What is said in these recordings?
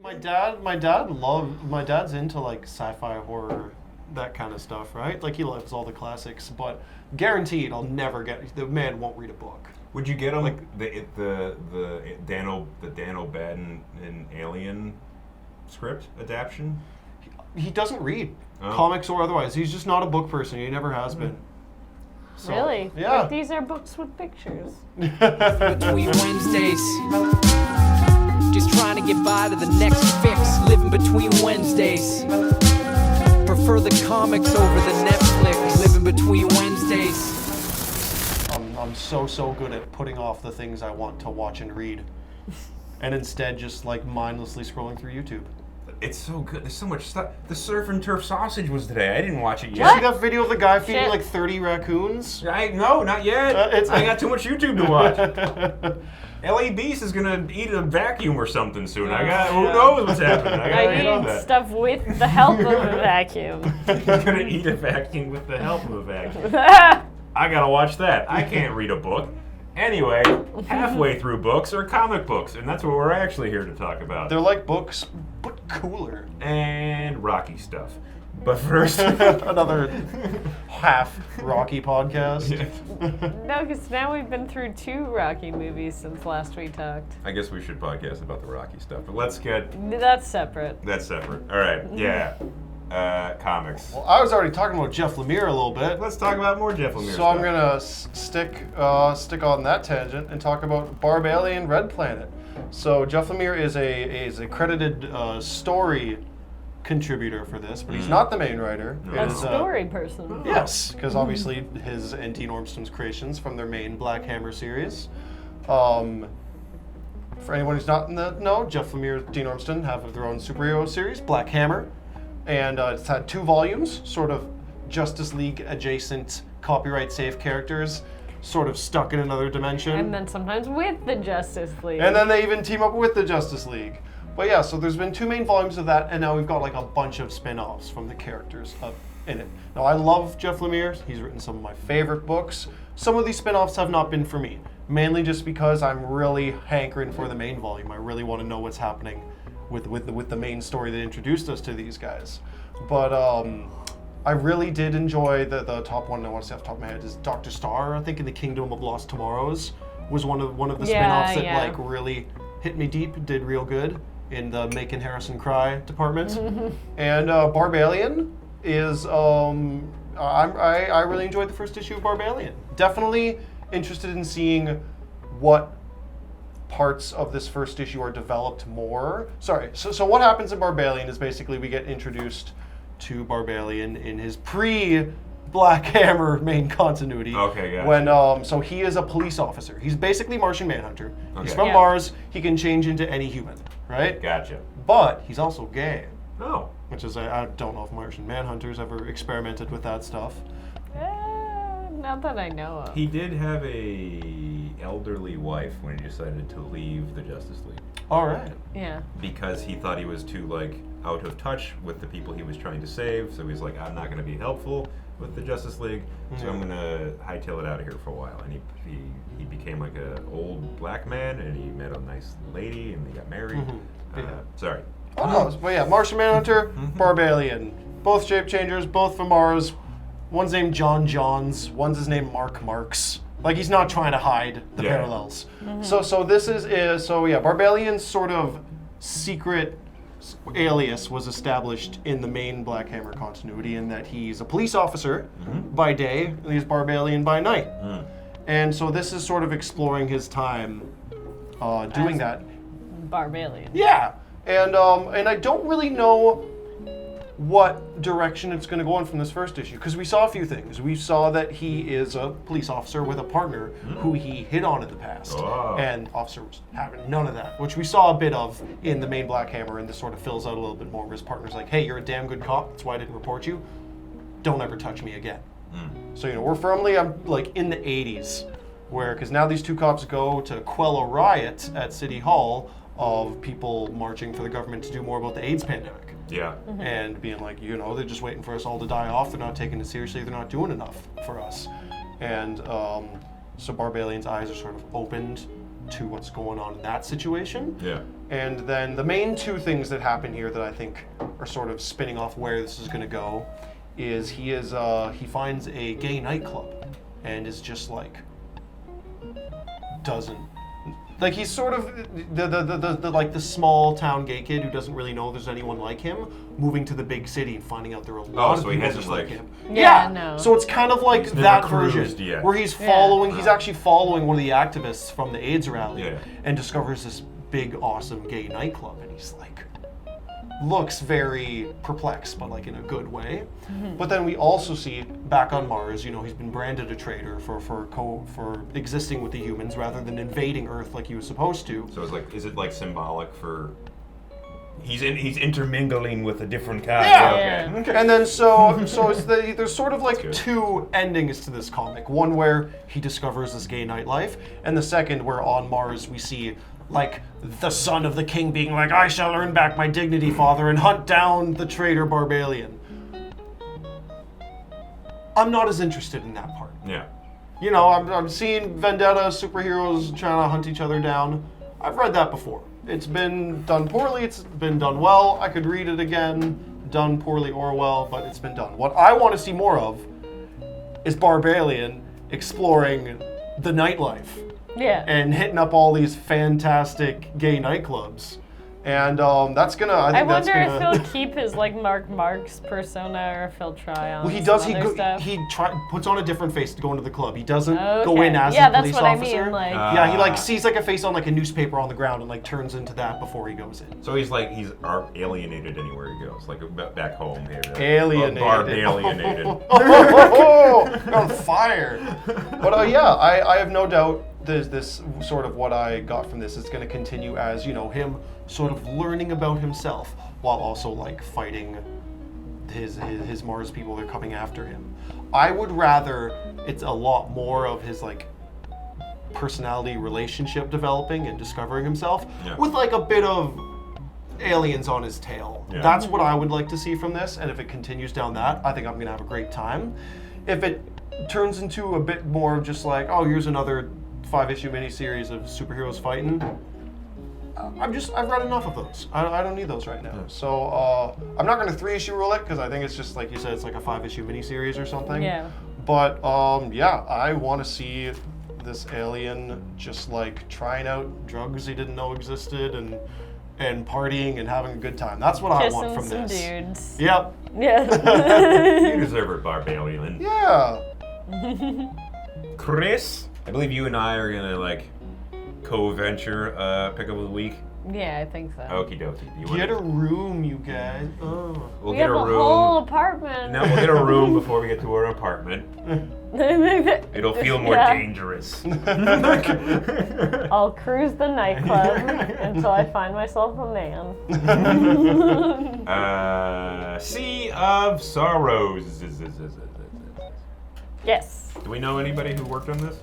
My dad's into like sci-fi horror, that kind of stuff, right? Like he loves all the classics, but guaranteed the man won't read a book. Would you get him like the Dan O'Bannon and Alien script adaptation? He doesn't read comics or otherwise. He's just not a book person. He never has been. So, really? Yeah. But these are books with pictures. Between Wednesdays, just trying to get by to the next fix. Living between Wednesdays, prefer the comics over the Netflix. Living between Wednesdays. I'm so good at putting off the things I want to watch and read, and instead just like mindlessly scrolling through YouTube. It's so good. There's so much stuff. The surf and turf sausage was today. I didn't watch it yet. Did you see that video of the guy feeding Shit. like 30 raccoons? No, not yet. I got too much YouTube to watch. L.A. Beast is gonna eat a vacuum or something soon. Who knows what's happening? I gotta I get on need that. stuff with the help of a vacuum. He's gonna eat a vacuum with the help of a vacuum. I gotta watch that. I can't read a book. Anyway, halfway through books are comic books, and that's what we're actually here to talk about. They're like books, but cooler. And Rocky stuff. But first, another half Rocky podcast. No, because now we've been through 2 Rocky movies since last we talked. I guess we should podcast about the Rocky stuff, but let's get That's separate. that separate. All right, yeah. Comics. Well, I was already talking about Jeff Lemire a little bit. Let's talk about more Jeff Lemire So stuff. I'm gonna stick on that tangent and talk about Barbalien Red Planet. So Jeff Lemire is a credited story contributor for this, but he's not the main writer. No. It A is, story person. Yes, because obviously his and Dean Ormston's creations from their main Black Hammer series. For anyone who's not in the know, Jeff Lemire and Dean Ormston have their own superhero series, Black Hammer. And it's had 2 volumes, sort of Justice League adjacent, copyright safe characters, sort of stuck in another dimension. And then sometimes with the Justice League. And then they even team up with the Justice League. But yeah, so there's been 2 main volumes of that, and now we've got like a bunch of spin-offs from the characters in it. Now I love Jeff Lemire. He's written some of my favorite books. Some of these spin-offs have not been for me, mainly just because I'm really hankering for the main volume. I really want to know what's happening with the main story that introduced us to these guys. But I really did enjoy the top one I want to say off the top of my head is Dr. Star, I think in the Kingdom of Lost Tomorrows was one of the spin-offs that like really hit me deep, did real good in the making Harrison cry department. And Barbalien is I really enjoyed the first issue of Barbalien. Definitely interested in seeing what parts of this first issue are developed more. So what happens in Barbalien is basically we get introduced to Barbalien in his pre-Black Hammer main continuity. Okay, gotcha. When so he is a police officer. He's basically Martian Manhunter. He's Okay. from Yeah. Mars. He can change into any human, right? Gotcha. But he's also gay, Oh. which is I don't know if Martian Manhunters ever experimented with that stuff. Not that I know of. He did have a elderly wife when he decided to leave the Justice League All right. Yeah. because he thought he was too like out of touch with the people he was trying to save. So he's like, I'm not going to be helpful with the Justice League, so I'm going to hightail it out of here for a while. And he became like an old black man, and he met a nice lady, and they got married. Yeah. Sorry. Oh no, but yeah, Martian Manhunter, Barbalien. Both shape changers, both from Mars. One's named John Johns, one's his name Mark Marks. Like he's not trying to hide the Yeah. parallels. So this is Barbalien's sort of secret alias was established in the main Black Hammer continuity in that he's a police officer by day and he's Barbalien by night. And so this is sort of exploring his time doing that. Barbalien. Yeah, and I don't really know what direction it's going to go in from this first issue because we saw a few things. We saw that he is a police officer with a partner who he hit on in the past, and officer was having none of that, which we saw a bit of in the main Black Hammer, and this sort of fills out a little bit more where his partner's like, hey, you're a damn good cop, that's why I didn't report you, don't ever touch me again. So we're firmly like in the 80s, where because now these 2 cops go to quell a riot at City Hall of people marching for the government to do more about the AIDS pandemic. Yeah. And being like, they're just waiting for us all to die off. They're not taking it seriously. They're not doing enough for us. And so Barbalien's eyes are sort of opened to what's going on in that situation. Yeah. And then the main two things that happen here that I think are sort of spinning off where this is going to go is he finds a gay nightclub and is just like he's sort of the small town gay kid who doesn't really know there's anyone like him, moving to the big city and finding out there are a lot of so he people hasn't, just like like- him. Yeah, no. So it's kind of like He's that never version cruised yet. where he's actually following one of the activists from the AIDS rally and discovers this big, awesome gay nightclub, and he's like, looks very perplexed, but like in a good way. But then we also see back on Mars, you know, he's been branded a traitor for existing with the humans rather than invading Earth like he was supposed to. So is it like symbolic for he's intermingling with a different kind? Yeah. Okay. And then so there's sort of like good. two endings to this comic. One where he discovers this gay nightlife, and the second where on Mars we see like the son of the king being like, I shall earn back my dignity, father, and hunt down the traitor Barbalien. I'm not as interested in that part. Yeah. You know, I'm seeing vendetta, superheroes trying to hunt each other down. I've read that before. It's been done poorly, it's been done well. I could read it again, done poorly or well, but it's been done. What I want to see more of is Barbalien exploring the nightlife. Yeah. And hitting up all these fantastic gay nightclubs. And that's gonna, I wonder if he'll keep his like Mark Marks persona or if he'll try on. Well, he does. Stuff. He puts on a different face to go into the club. He doesn't go Okay. in as Yeah, a that's police what I officer. mean, like- Yeah, he like sees like a face on like a newspaper on the ground and like turns into that before he goes in. So he's alienated anywhere he goes, like back home here. Alienated. Barbalienated. On fire. But yeah, I have no doubt this sort of what I got from this is going to continue as, you know, him sort of learning about himself while also like fighting his Mars people that are coming after him. I would rather it's a lot more of his like personality relationship developing and discovering himself with like a bit of aliens on his tail. Yeah. That's what I would like to see from this, and if it continues down that, I think I'm gonna have a great time. If it turns into a bit more of just like, oh, here's another 5-issue miniseries of superheroes fighting, I've read enough of those. I don't need those right now. So I'm not gonna 3-issue rule it because I think it's just like you said, it's like a 5-issue miniseries or something. Yeah. But yeah, I want to see this alien just like trying out drugs he didn't know existed and partying and having a good time. That's what I want Kissing from some this. dudes. Yep. Yeah. You deserve it, Barbalien. Yeah. Chris, I believe you and I are gonna like co-venture pick up of the week. Yeah, I think so. Okie dokie. Get a room, you guys. Oh. We'll We get have a a room. whole apartment. No, we'll get a room before we get to our apartment. It'll feel more dangerous. I'll cruise the nightclub until I find myself a man. Sea of Sorrows. Yes. Do we know anybody who worked on this?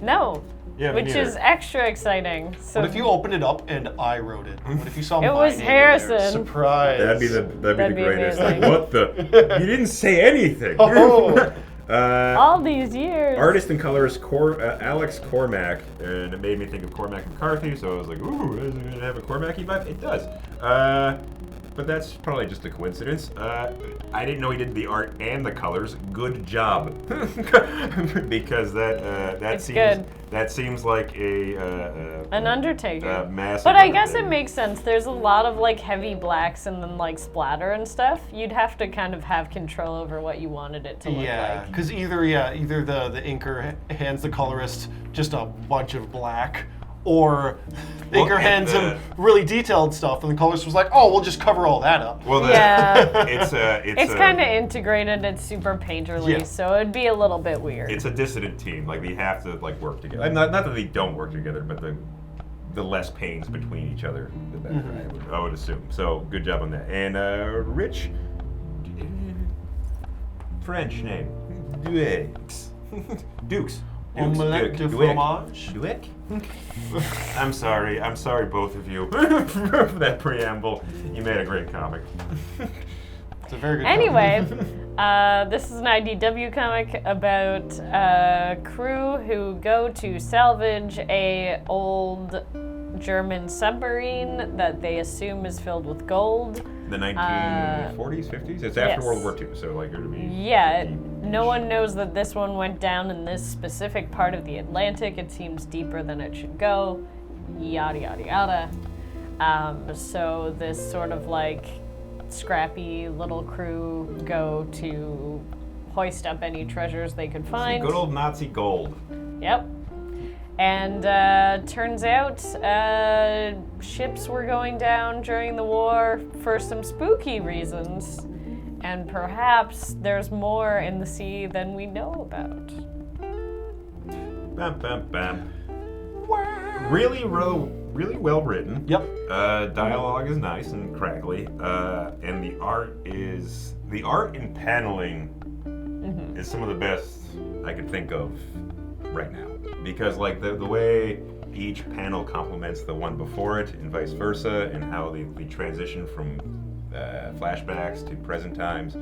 No. Yeah, me Which neither. is extra exciting. So What if you opened it up and I wrote it? What if you saw It my was name in there? Harrison. Surprise. That'd be the That'd be greatest. amazing. Like, what the? You didn't say anything. Oh. all these years. Artist and colorist Alex Cormack, and it made me think of Cormac McCarthy, so I was like, ooh, is it going to have a Cormac-y vibe? It does. But that's probably just a coincidence. I didn't know he did the art and the colors. Good job. Because that seems like An undertaker. massive But I guess it undertaking. makes sense. There's a lot of like heavy blacks and then like splatter and stuff. You'd have to kind of have control over what you wanted it to look Yeah, like. because either the inker hands the colorist just a bunch of black, or the Well, inker and hands him really detailed stuff, and the colorist was like, "Oh, we'll just cover all that up." Well, Yeah. it's It's kind of integrated. It's super painterly, Yeah. so it'd be a little bit weird. It's a dissident team. Like, they have to like work together. Not that they don't work together, but the less pains between each other, the better. I would assume. So good job on that. And Rich, French name, Dukes. Omelette de fromage. Duick? I'm sorry, both of you, for that preamble. You made a great comic. It's a very good Anyway, comic. this is an IDW comic about a crew who go to salvage a old German submarine that they assume is filled with gold. The 1940s, 50s? It's after yes. World War II, so like it would be... Yeah, no one knows that this one went down in this specific part of the Atlantic. It seems deeper than it should go. Yada, yada, yada. So this sort of like scrappy little crew go to hoist up any treasures they could find. Some good old Nazi gold. Yep. And turns out ships were going down during the war for some spooky reasons. And perhaps there's more in the sea than we know about. Bam, bam, bam. Really well written. Yep. Dialogue is nice and crackly. And the art and paneling is some of the best I could think of right now. Because like the way each panel complements the one before it and vice versa, and how they transition from flashbacks to present times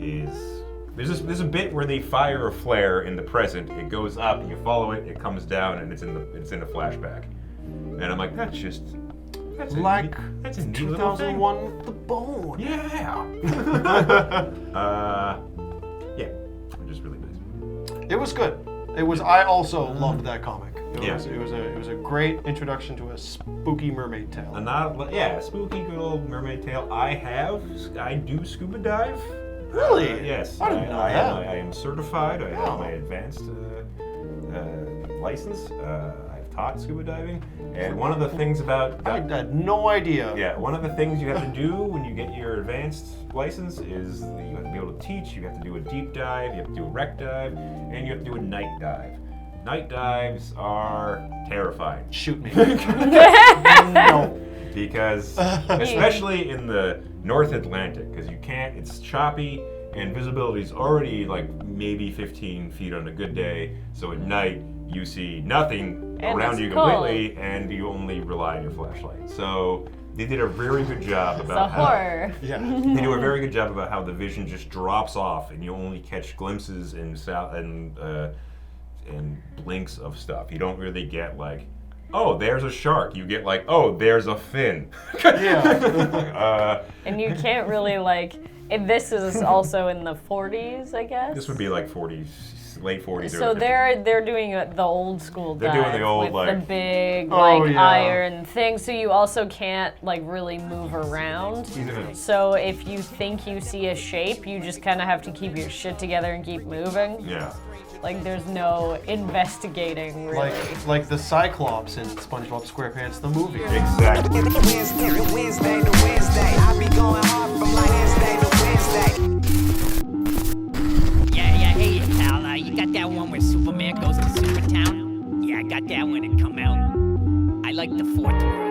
is there's a bit where they fire a flare in the present, it goes up, you follow it, it comes down, and it's in a flashback. And I'm like, that's a Like that's a neat little thing. 2001 with the bone. Yeah. Yeah, just really nice. It was good. It was. I also loved that comic. It Yeah. was a great introduction to a spooky mermaid tale. Spooky good old mermaid tale. I do scuba dive. Really? Yes. I didn't know I that. am certified. I Wow. have my advanced license. I've taught scuba diving, and one of the things about I had no idea. yeah, one of the things you have to do when you get your advanced license is that you have to be able to teach. You have to do a deep dive, you have to do a wreck dive, and you have to do a night dive. Night dives are terrifying. Shoot me. No. Because, especially in the North Atlantic, because you can't, it's choppy, and visibility is already like maybe 15 feet on a good day, so at night you see nothing And around it's you cold. completely, and you only rely on your flashlight. So they did a very good job It's a about how horror. Yeah. they do a very good job about how the vision just drops off, and you only catch glimpses and blinks of stuff. You don't really get like, oh, there's a shark. You get like, oh, there's a fin. Yeah. And you can't really like. This is also in the 40s, I guess. This would be like 40s, late 40s. So early 50s. they're doing the old school They're dive doing the old, with like- the big Oh, like yeah. iron thing. So you also can't like really move around. Mhm. So if you think you see a shape, you just kind of have to keep your shit together and keep moving. Yeah. Like there's no investigating really. like the Cyclops in SpongeBob SquarePants the movie. Exactly. Wednesday to Wednesday, I be going hard from like Wednesday to Wednesday. Yeah, hey, pal, you got that one where Superman goes to Supertown? Yeah, I got that when it come out. I like the fourth world.